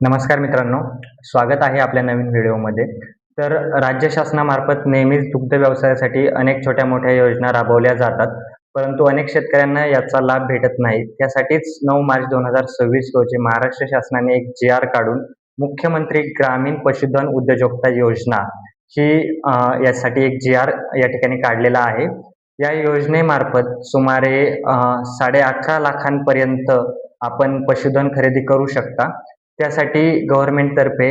नमस्कार मित्रांनो, स्वागत आहे आपल्या नवीन व्हिडिओमध्ये. तर राज्य शासनामार्फत नेहमीच दुग्ध व्यवसायासाठी अनेक छोट्या-मोठ्या योजना राबवल्या जातात, परंतु अनेक शेतकऱ्यांना याचा लाभ भेटत नाही. त्यासाठीच 9 मार्च 2026 रोजी महाराष्ट्र शासनाने एक जी-आर काढून मुख्यमंत्री ग्रामीण पशुधन उद्योजकता योजना ही यासाठी एक जी-आर या ठिकाणी काढलेला आहे. या योजनेमार्फत सुमारे 11.5 लाखांपर्यंत आपण पशुधन खरेदी करू शकता. त्यासाठी गव्हर्नमेंटतर्फे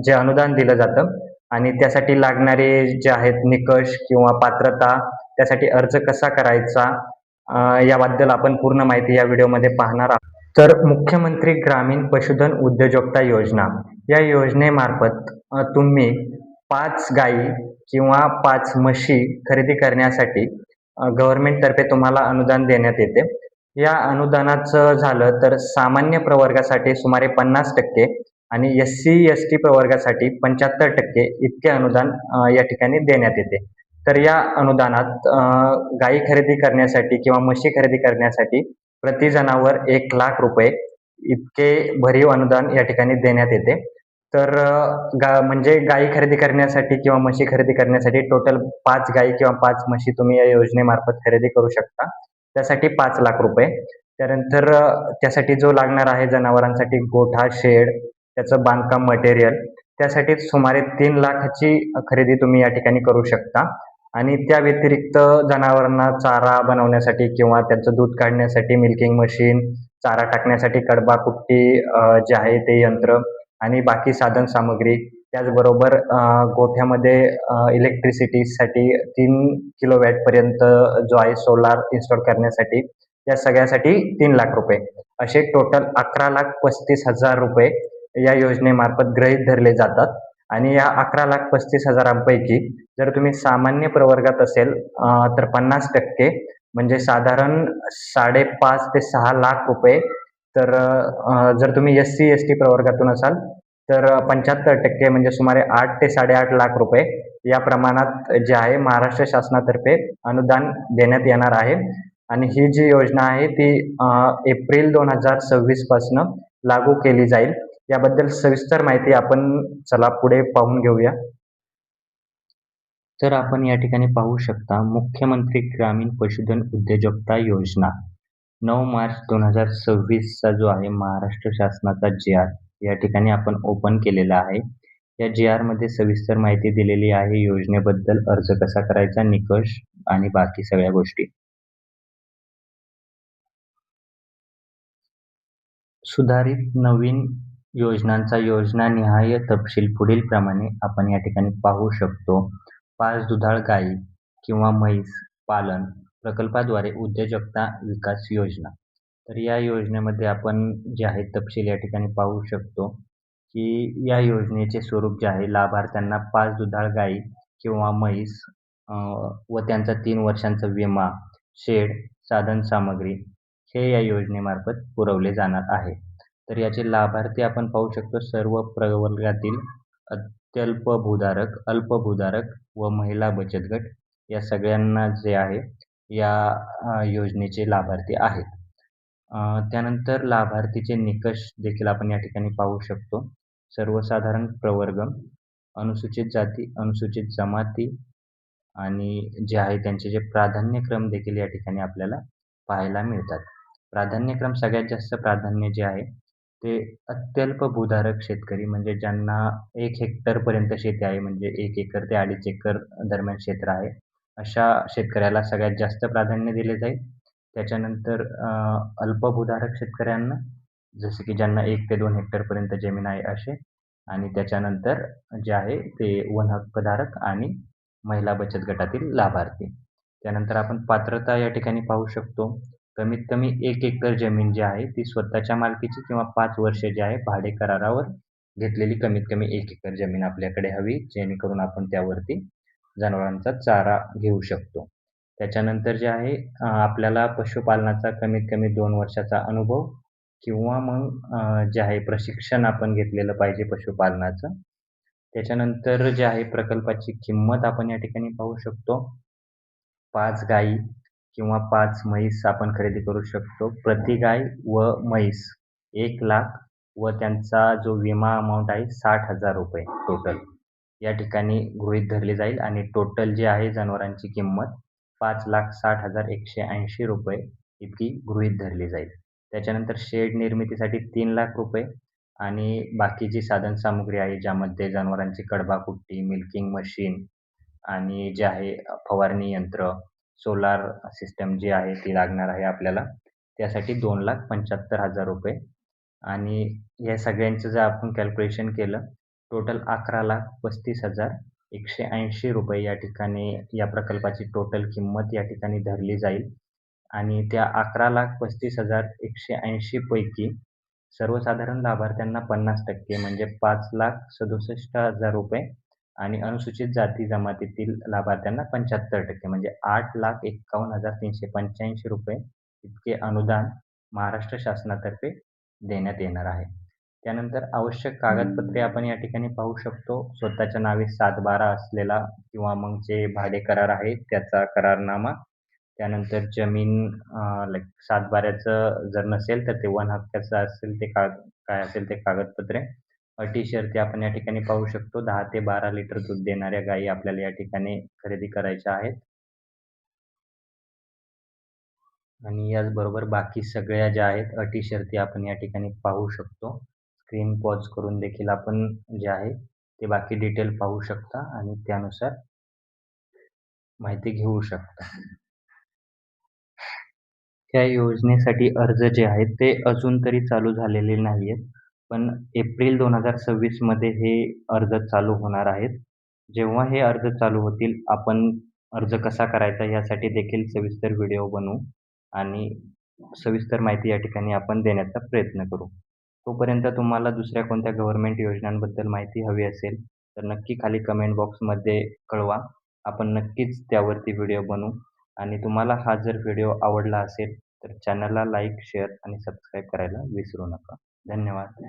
जे अनुदान दिलं जातं आणि त्यासाठी लागणारे जे आहेत निकष किंवा पात्रता, त्यासाठी अर्ज कसा करायचा याबद्दल आपण पूर्ण माहिती या व्हिडिओमध्ये पाहणार आहोत. तर मुख्यमंत्री ग्रामीण पशुधन उद्योजकता योजना या योजनेमार्फत तुम्ही 5 गायी किंवा 5 म्हशी खरेदी करण्यासाठी गव्हर्नमेंटतर्फे तुम्हाला अनुदान देण्यात येते. या अनुदानाचं झालं तर सामान्य प्रवर्गासाठी सुमारे 50% आणि एस-सी, एस-टी प्रवर्गासाठी 75% इतके अनुदान या ठिकाणी देण्यात येते. तर या अनुदानात गायी खरेदी करण्यासाठी किंवा म्हशी खरेदी करण्यासाठी प्रति जनावर ₹1,00,000 इतके भरीव अनुदान या ठिकाणी देण्यात येते. तर म्हणजे गायी खरेदी करण्यासाठी किंवा म्हशी खरेदी करण्यासाठी टोटल 5 गायी किंवा 5 म्हशी तुम्ही या योजनेमार्फत खरेदी करू शकता. त्यासाठी ₹5,00,000. त्यानंतर त्यासाठी जो लागणार आहे जनावरांसाठी गोठा, शेड, त्याचं बांधकाम मटेरियल त्यासाठी सुमारे 3,00,000 ची खरेदी तुम्ही या ठिकाणी करू शकता. आणि त्या व्यतिरिक्त जनावरांना चारा बनवण्यासाठी किंवा त्यांचं दूध काढण्यासाठी मिल्किंग मशीन, चारा टाकण्यासाठी कडबा, कुट्टी जे आहे ते यंत्र आणि बाकी साधनसामुग्री. त्याचबरोबर गोठ्यामध्ये इलेक्ट्रिसिटीसाठी 3 किलोवॅटपर्यंत जो आहे सोलार इन्स्टॉल करण्यासाठी, या सगळ्यासाठी ₹3,00,000 असे टोटल ₹11,35,000 या योजनेमार्फत गृहीत धरले जातात. आणि या 11,35,000 पैकी जर तुम्ही सामान्य प्रवर्गात असेल तर 50% म्हणजे साधारण 5.5 ते ₹6,00,000. तर जर तुम्ही एस-सी, एस-टी प्रवर्गातून असाल तर 75% म्हणजे सुमारे 8 ते ₹8.5 लाख या प्रमाणात जे आहे महाराष्ट्र शासनातर्फे अनुदान देण्यात येणार आहे. आणि ही जी योजना आहे ती एप्रिल 2026 पासून लागू केली जाईल. याबद्दल सविस्तर माहिती आपण चला पुढे पाहून घेऊया. तर आपण या ठिकाणी पाहू शकता मुख्यमंत्री ग्रामीण पशुधन उद्योजकता योजना 9 मार्च 2026 चा जो आहे महाराष्ट्र शासनाचा जी-आर या ठिकाणी आपण ओपन केलेला आहे. या जी-आर मध्ये सविस्तर माहिती दिलेली आहे योजनेबद्दल, अर्ज कसा करायचा, निकष आणि बाकी सगळ्या गोष्टी. सुधारित नवीन योजनांचा योजनानिहाय तपशील पुढीलप्रमाणे आपण या ठिकाणी पाहू शकतो. 5 दुधाळ गायी किंवा म्हैस पालन प्रकल्पाद्वारे उद्योजकता विकास योजना. तर या योजनेमध्ये आपण जे आहे तपशील या ठिकाणी पाहू शकतो, की या योजनेचे स्वरूप जे आहे लाभार्थ्यांना 5 दुधाळ गायी किंवा म्हैस व त्यांचा 3 वर्षांचा विमा, शेड, साधनसामग्री हे या योजनेमार्फत पुरवले जाणार आहे. तर याचे लाभार्थी आपण पाहू शकतो सर्व प्रवर्गातील अत्यल्प भूधारक, अल्प भूधारक व महिला बचत गट या सगळ्यांना जे आहे या योजनेचे लाभार्थी आहेत. त्यानंतर लाभार्थीचे निकष देखील आपण या ठिकाणी पाहू शकतो. सर्वसाधारण प्रवर्ग, अनुसूचित जाती, अनुसूचित जमाती आणि जे आहे त्यांचे जे प्राधान्यक्रम देखील या ठिकाणी आपल्याला पाहायला मिळतात. प्राधान्यक्रम सगळ्यात जास्त प्राधान्य जे आहे ते अत्यल्प भूधारक शेतकरी म्हणजे ज्यांना 1 हेक्टरपर्यंत शेती आहे, म्हणजे 1 एकर ते 2.5 एकर दरम्यान क्षेत्र आहे. अशा शेतकऱ्याला सगळ्यात जास्त प्राधान्य दिले जाईल. त्याच्यानंतर अल्पभूधारक शेतकऱ्यांना, जसे की ज्यांना 1 ते 2 हेक्टरपर्यंत जमीन आहे असे. आणि त्याच्यानंतर जे आहे ते वनहक्कधारक आणि महिला बचत गटातील लाभार्थी. त्यानंतर आपण पात्रता या ठिकाणी पाहू शकतो. कमीत कमी 1 एकर जमीन जी आहे ती स्वतःच्या मालकीची किंवा 5 वर्ष जे आहे भाडे करारावर घेतलेली कमीत कमी 1 एकर जमीन आपल्याकडे हवी, जेणेकरून आपण त्यावरती जनावरांचा चारा घेऊ शकतो. त्याच्यानंतर जे आहे आपल्याला पशुपालनाचा कमीत कमी 2 वर्षाचा अनुभव किंवा मग जे आहे प्रशिक्षण आपण घेतलेलं पाहिजे पशुपालनाचं. त्याच्यानंतर जे आहे प्रकल्पाची किंमत आपण या ठिकाणी पाहू शकतो. 5 गायी किंवा 5 म्हैस आपण खरेदी करू शकतो. प्रति गाय व म्हैस 1,00,000 व त्यांचा जो विमा अमाउंट आहे ₹60,000 टोटल या ठिकाणी गृहीत धरली जाईल आणि टोटल जी आहे जनावरांची किंमत ₹5,60,180 इतकी गृहीत धरली जाईल. त्याच्यानंतर शेड निर्मितीसाठी ₹3,00,000 आणि बाकी जी साधनसामुग्री आहे ज्यामध्ये जनावरांची कडबाकुट्टी, मिल्किंग मशीन आणि जे आहे फवारणी यंत्र, सोलार सिस्टम जी आहे ती लागणार आहे आपल्याला. त्यासाठी ₹2,75,000 आणि या सगळ्यांचं जर आपण कॅल्क्युलेशन केलं, टोटल ₹11,35,180 या ठिकाणी या प्रकल्पाची टोटल किंमत या ठिकाणी धरली जाईल आणि त्या 11,35,180 पैकी सर्वसाधारण लाभार्थ्यांना 50% म्हणजे ₹5,67,000 आणि अनुसूचित जाती जमातीतील लाभार्थ्यांना 75% म्हणजे ₹8,51,385 इतके अनुदान महाराष्ट्र शासनातर्फे देण्यात येणार आहे. त्यानंतर आवश्यक कागदपत्रे आपण या ठिकाणी पाहू शकतो. स्वतःच्या नावे 7/12 असलेला किंवा मग जे भाडे करार आहे त्याचा करारनामा. त्यानंतर जमीन लाईक 7/12चं जर नसेल तर ते वन हक्काचं असेल ते काय असेल ते कागदपत्रे. अटी शर्ती आपण या ठिकाणी पाहू शकतो. 10 ते 12 लिटर दूध देणाऱ्या गायी आपल्याला या ठिकाणी खरेदी करायच्या आहेत. आणि याचबरोबर बाकी सगळ्या ज्या आहेत अटी शर्ती आपण या ठिकाणी पाहू शकतो. स्क्रीन पॉज करून देखील आपण जे आहे ते बाकी डिटेल पाहू शकता आणि त्यानुसार माहिती घेऊ शकता. त्या योजनेसाठी अर्ज जे आहेत ते अजून तरी चालू झालेले नाही आहेत. पण एप्रिल 2026 मध्ये हे अर्ज चालू होणार आहेत. जेव्हा हे अर्ज चालू होतील, आपण अर्ज कसा करायचा यासाठी देखील सविस्तर व्हिडिओ बनवू आणि सविस्तर माहिती या ठिकाणी आपण देण्याचा प्रयत्न करू. तोपर्यंत तुम्हाला दुसऱ्या कोणत्या गव्हर्नमेंट योजनांबद्दल माहिती हवी असेल, तर नक्की खाली कमेंट बॉक्समध्ये कळवा. आपण नक्कीच त्यावरती व्हिडिओ बनवू आणि तुम्हाला हा जर व्हिडिओ आवडला असेल, तर चॅनलला लाईक, शेअर आणि सबस्क्राईब करायला विसरू नका. धन्यवाद.